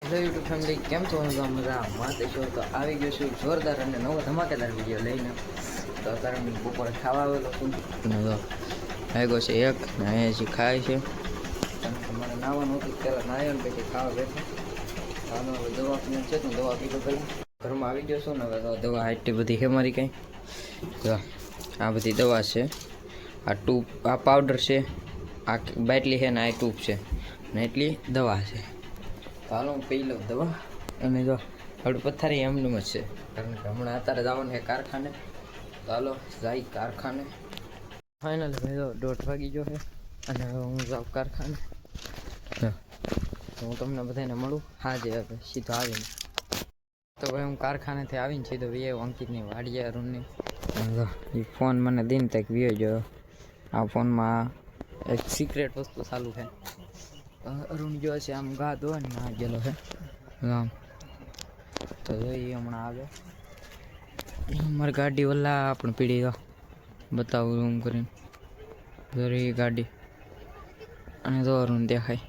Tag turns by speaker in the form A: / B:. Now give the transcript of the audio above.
A: Hello YouTube family, કેમ છો? મજા માતે છો તો આવી ગયો છું જોરદાર અને નવો ધમાકેદાર વિડીયો લઈને. તો અત્યારે બપોરે ખાવા આવેલો છું અને આવ્યો છે એક ને અહીંયા જે ખાય છે. મારે નાવાનું હતું, પહેલાં નાહ્યો ને પછી ખાવા બેઠો. હાલો હવે દવા પીને છે તો દવા પીતો પહેલાં ઘરમાં આવી ગયો છું ને. હવે તો દવા એટલી બધી છે મારી કંઈ. તો આ બધી દવા છે, આ ટ્યુબ, આ પાવડર છે, આ બાટલી છે ને આ ટ્યુબ છે ને એટલી દવા છે. તો હાલો હું પી લઉં દવા. અને જો આપણે પથારી એમનું જ છે, કારણ કે હમણાં અત્યારે જવાનું છે કારખાને. તો હાલો જાય કારખાને. ફાઇનલ ભાઈ 1:30 વાગી ગયો છે અને હવે હું જાઉં કારખાને. તો હું તમને બધાને મળું હાજે હવે સીધો આવીને. તો ભાઈ હું કારખાનેથી આવીને સીધો વીએ અંકિતની વાડીએ અરુણની. એ ફોન મને દઈને તક વીએ ગયો. આ ફોનમાં એક સિક્રેટ વસ્તુ ચાલુ છે. અરુણ ગયો છે આમ ગા ધોવા ને આ ગયેલો છે આમ. તો એ હમણાં આવે. મારી ગાડી ઓલા પણ પીડી ગયો, બતાવું રૂમ કરીને. એ ગાડી અને તો અરુણ દેખાય.